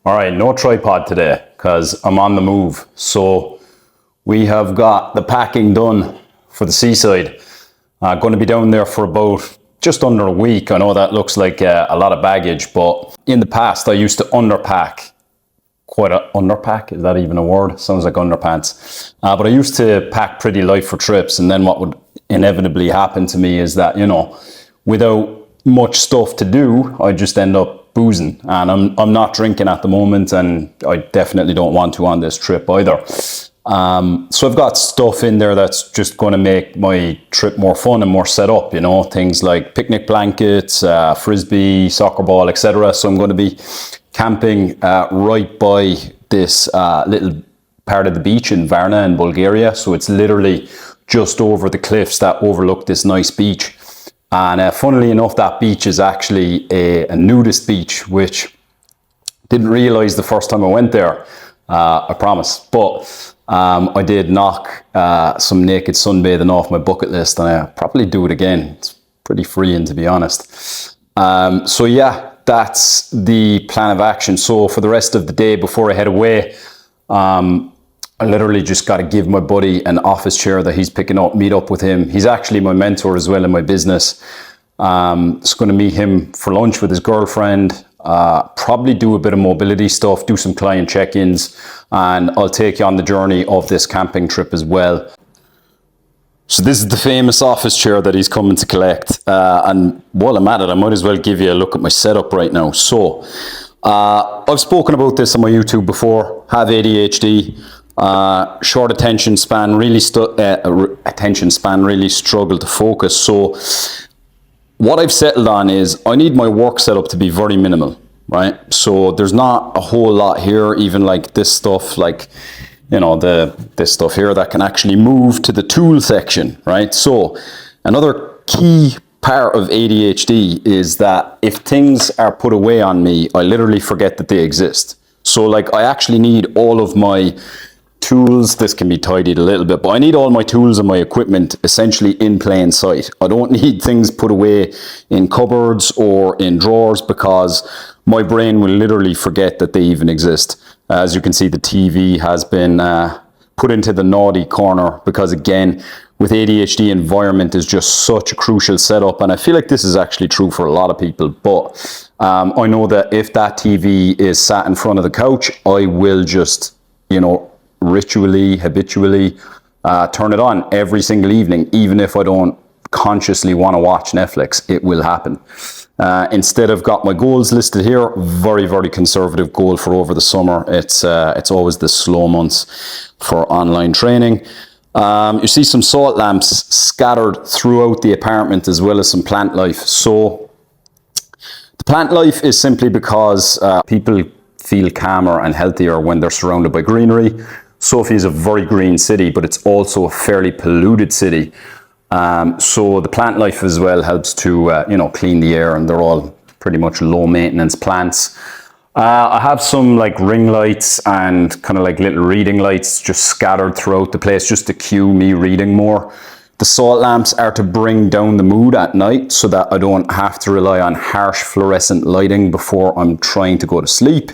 All right, no tripod today because I'm on the move. So we have got the packing done for the seaside. Going to be down there for about just under a week. I know that looks like a lot of baggage, but in the past I used to underpack. Underpack, is that even a word? Sounds like underpants. But I used to pack pretty light for trips, and then what would inevitably happen to me is that, without much stuff to do, I just end up boozing, and I'm not drinking at the moment, and I definitely don't want to on this trip either. So I've got stuff in there that's just going to make my trip more fun and more set up, things like picnic blankets, frisbee, soccer ball, etc. So I'm going to be camping right by this little part of the beach in Varna in Bulgaria. So it's literally just over the cliffs that overlook this nice beach. And funnily enough, that beach is actually a nudist beach, which didn't realize the first time I went there, I promise. But I did knock some naked sunbathing off my bucket list, and I'll probably do it again. It's pretty freeing, to be honest. So yeah, that's the plan of action. So for the rest of the day before I head away, I literally just got to give my buddy an office chair that he's picking up, meet up with him. He's actually my mentor as well in my business. Just going to meet him for lunch with his girlfriend, probably do a bit of mobility stuff, do some client check-ins, and I'll take you on the journey of this camping trip as well. So this is the famous office chair that he's coming to collect. And while I'm at it, I might as well give you a look at my setup right now. So I've spoken about this on my YouTube before, have ADHD. Short attention span, really struggle to focus. So what I've settled on is I need my work setup to be very minimal, right? So there's not a whole lot here, even like this stuff, like, this stuff here that can actually move to the tool section, right? So another key part of ADHD is that if things are put away on me, I literally forget that they exist. So like I actually need all of my tools, this can be tidied a little bit, but I need all my tools and my equipment essentially in plain sight. I don't need things put away in cupboards or in drawers because my brain will literally forget that they even exist. As you can see, the TV has been put into the naughty corner because, again, with ADHD, environment is just such a crucial setup, and I feel like this is actually true for a lot of people. But I know that if that TV is sat in front of the couch, I will just, habitually turn it on every single evening, even if I don't consciously want to watch Netflix. It will happen. Instead, I've got my goals listed here. Very, very conservative goal for over the summer. It's always the slow months for online training. You see some salt lamps scattered throughout the apartment, as well as some plant life. So the plant life is simply because people feel calmer and healthier when they're surrounded by greenery. Sofia is a very green city, but it's also a fairly polluted city. So the plant life as well helps to, clean the air, and they're all pretty much low maintenance plants. I have some like ring lights and kind of like little reading lights just scattered throughout the place just to cue me reading more. The salt lamps are to bring down the mood at night so that I don't have to rely on harsh fluorescent lighting before I'm trying to go to sleep.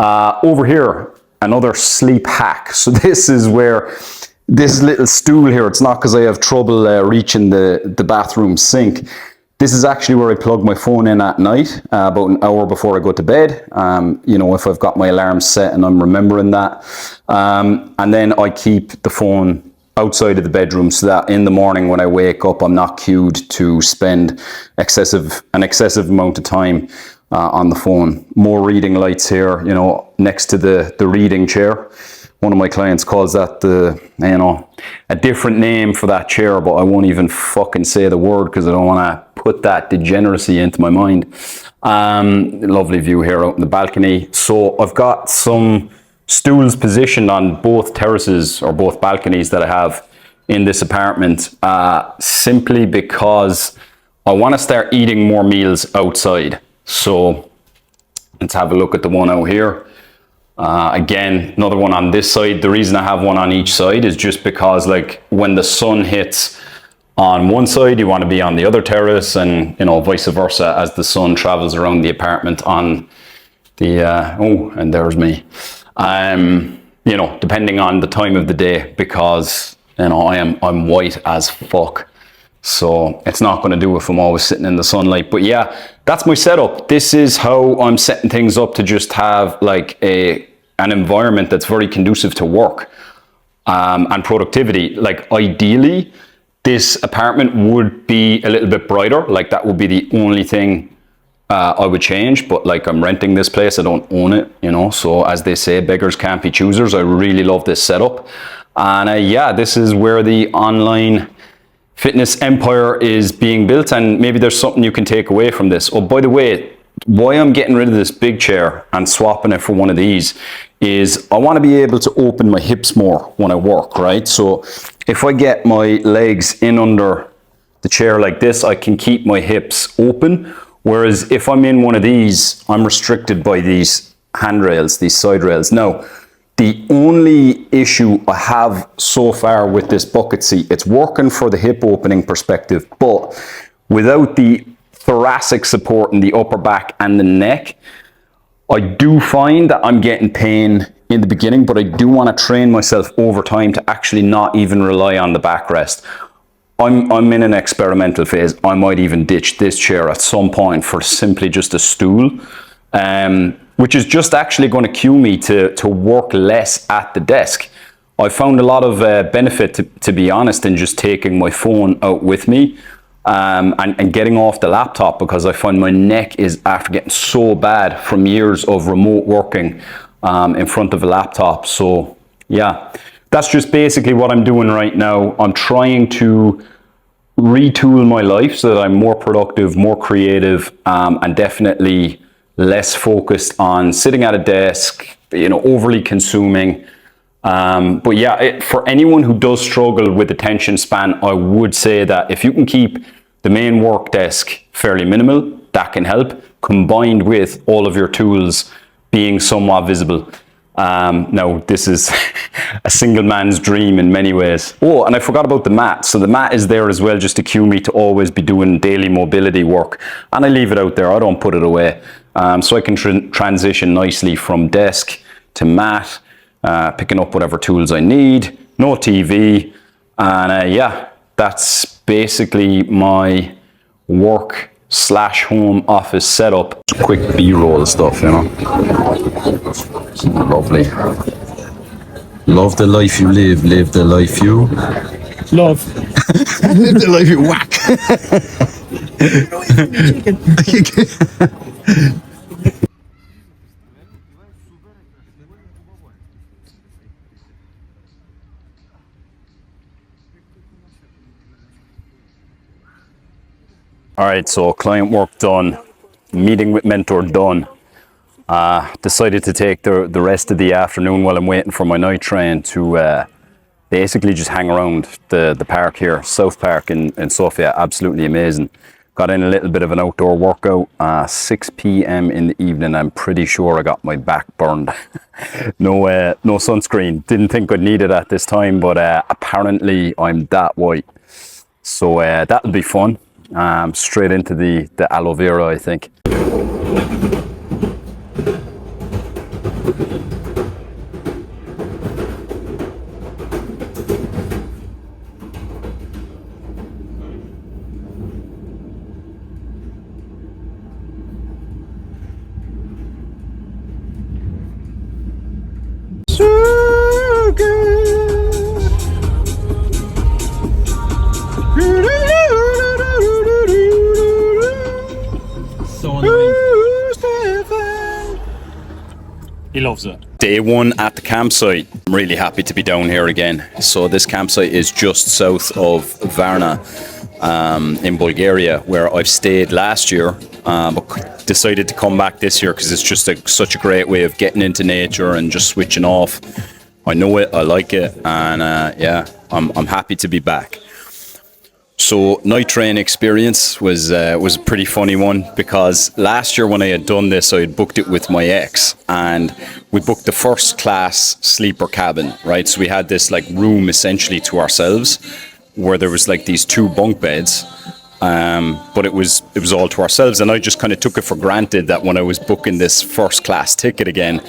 Over here, another sleep hack. So this is where this little stool here, it's not because I have trouble reaching the bathroom sink. This is actually where I plug my phone in at night, about an hour before I go to bed. If I've got my alarm set and I'm remembering that. And then I keep the phone outside of the bedroom so that in the morning when I wake up, I'm not cued to spend an excessive amount of time on the phone. More reading lights here, next to the reading chair. One of my clients calls that a different name for that chair, but I won't even fucking say the word because I don't want to put that degeneracy into my mind. Lovely view here out in the balcony. So I've got some stools positioned on both terraces or both balconies that I have in this apartment, simply because I want to start eating more meals outside. So let's have a look at the one out here. Again, another one on this side. The reason I have one on each side is just because, like, when the sun hits on one side, you want to be on the other terrace, and vice versa as the sun travels around the apartment on And there's me. You know, depending on the time of the day, because you know I'm white as fuck, so it's not going to do if I'm always sitting in the sunlight. But yeah, that's my setup. This is how I'm setting things up to just have like an environment that's very conducive to work and productivity. Like ideally, this apartment would be a little bit brighter. Like that would be the only thing I would change, but like I'm renting this place, I don't own it, you know, so as they say, beggars can't be choosers. I really love this setup, and yeah, this is where the online fitness empire is being built, and maybe there's something you can take away from this. Oh, by the way, why I'm getting rid of this big chair and swapping it for one of these is I want to be able to open my hips more when I work, right? So if I get my legs in under the chair like this, I can keep my hips open. Whereas if I'm in one of these, I'm restricted by these handrails, these side rails. Now, the only issue I have so far with this bucket seat, it's working for the hip opening perspective, but without the thoracic support in the upper back and the neck, I do find that I'm getting pain in the beginning, but I do want to train myself over time to actually not even rely on the backrest. I'm in an experimental phase. I might even ditch this chair at some point for simply just a stool, which is just actually going to cue me to work less at the desk. I found a lot of benefit, to be honest, in just taking my phone out with me and getting off the laptop, because I find my neck is after getting so bad from years of remote working in front of a laptop. So yeah. That's just basically what I'm doing right now. I'm trying to retool my life so that I'm more productive, more creative, and definitely less focused on sitting at a desk, you know, overly consuming. But yeah, for anyone who does struggle with attention span, I would say that if you can keep the main work desk fairly minimal, that can help, combined with all of your tools being somewhat visible. Now, this is a single man's dream in many ways. Oh, and I forgot about the mat. So the mat is there as well, just to cue me to always be doing daily mobility work. And I leave it out there. I don't put it away. So I can transition nicely from desk to mat, picking up whatever tools I need. No TV. And yeah, that's basically my work / home office setup. Quick B-roll stuff, you know. Lovely. Love the life you live the life you love. Live the life you whack. All right, so client work done, meeting with mentor done. Decided to take the rest of the afternoon while I'm waiting for my night train to basically just hang around the park here, South Park in Sofia. Absolutely amazing. Got in a little bit of an outdoor workout, 6 p.m. in the evening. I'm pretty sure I got my back burned. No sunscreen. Didn't think I'd need it at this time, but apparently I'm that white. So that'll be fun. Straight into the aloe vera, I think. So good. So annoying. He loves it. Day one at the campsite. I'm really happy to be down here again. So this campsite is just south of Varna in Bulgaria, where I've stayed last year, but decided to come back this year because it's just such a great way of getting into nature and just switching off. I know it, I like it, and yeah, I'm happy to be back. So night train experience was a pretty funny one, because last year when I had done this, I had booked it with my ex, and we booked the first class sleeper cabin, right? So we had this like room essentially to ourselves, where there was like these 2 bunk beds, but it was all to ourselves, and I just kind of took it for granted that when I was booking this first class ticket again,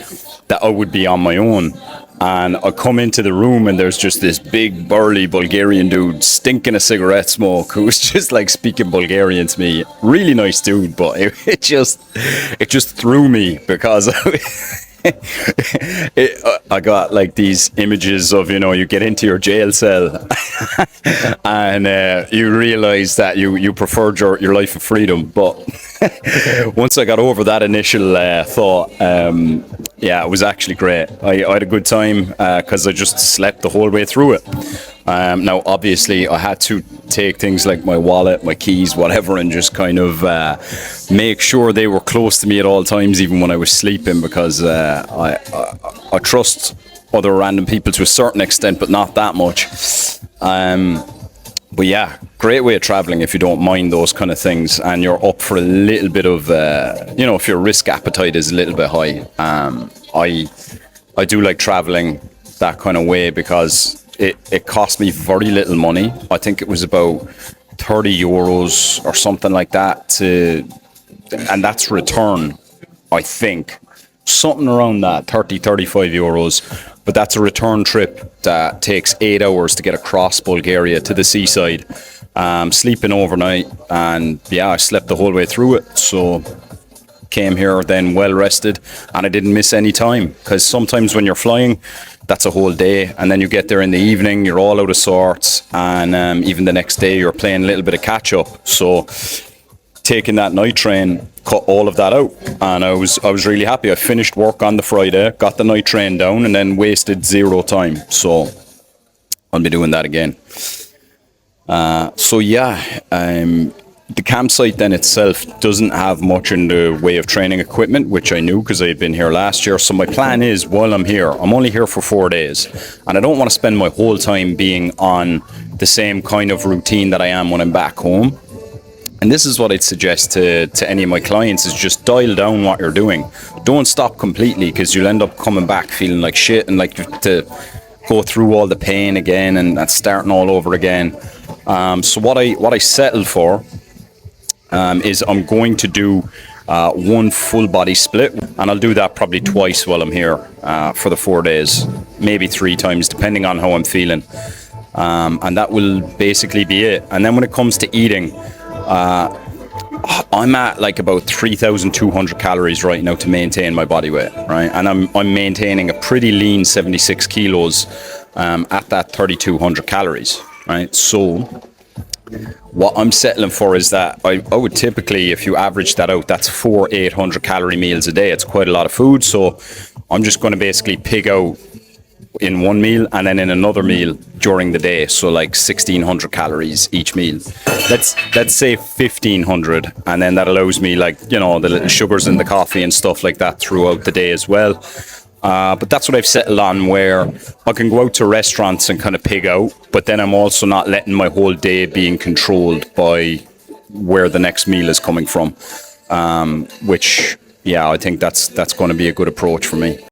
that I would be on my own. And I come into the room and there's just this big burly Bulgarian dude stinking of cigarette smoke who was just like speaking Bulgarian to me. Really nice dude, but it just threw me because I got like these images of, you know, you get into your jail cell and you realize that you preferred your life of freedom. But once I got over that initial thought, yeah, it was actually great. I had a good time because I just slept the whole way through it. Now, obviously, I had to take things like my wallet, my keys, whatever, and just kind of make sure they were close to me at all times, even when I was sleeping, because I trust other random people to a certain extent, but not that much. But yeah, great way of traveling if you don't mind those kind of things, and you're up for a little bit of, you know, if your risk appetite is a little bit high. I do like traveling that kind of way because it cost me very little money. I think it was about 30 euros or something like that and that's return, I think. Something around that, 30, 35 euros. But that's a return trip that takes 8 hours to get across Bulgaria to the seaside. Sleeping overnight, and yeah, I slept the whole way through it. So came here then well rested, and I didn't miss any time, because sometimes when you're flying, that's a whole day, and then you get there in the evening, you're all out of sorts, and even the next day you're playing a little bit of catch up. So taking that night train cut all of that out, and I was really happy. I finished work on the Friday, got the night train down, and then wasted zero time. So I'll be doing that again. So yeah, the campsite then itself doesn't have much in the way of training equipment, which I knew because I had been here last year. So my plan is, while I'm here, I'm only here for 4 days, and I don't want to spend my whole time being on the same kind of routine that I am when I'm back home. And this is what I'd suggest to any of my clients, is just dial down what you're doing. Don't stop completely, because you'll end up coming back feeling like shit and like you have to go through all the pain again and that's starting all over again. So what I settled for is I'm going to do one full body split, and I'll do that probably twice while I'm here for the 4 days, maybe 3 times depending on how I'm feeling, and that will basically be it. And then when it comes to eating, I'm at like about 3,200 calories right now to maintain my body weight, right? And I'm maintaining a pretty lean 76 kilos at that 3,200 calories, right? So what I'm settling for is that I would typically, if you average that out, that's 4 800 calorie meals a day. It's quite a lot of food. So I'm just going to basically pig out in one meal and then in another meal during the day. So like 1,600 calories each meal. Let's say 1,500, and then that allows me, like, you know, the little sugars in the coffee and stuff like that throughout the day as well. But that's what I've settled on, where I can go out to restaurants and kind of pig out, but then I'm also not letting my whole day being controlled by where the next meal is coming from, which, yeah, I think that's going to be a good approach for me.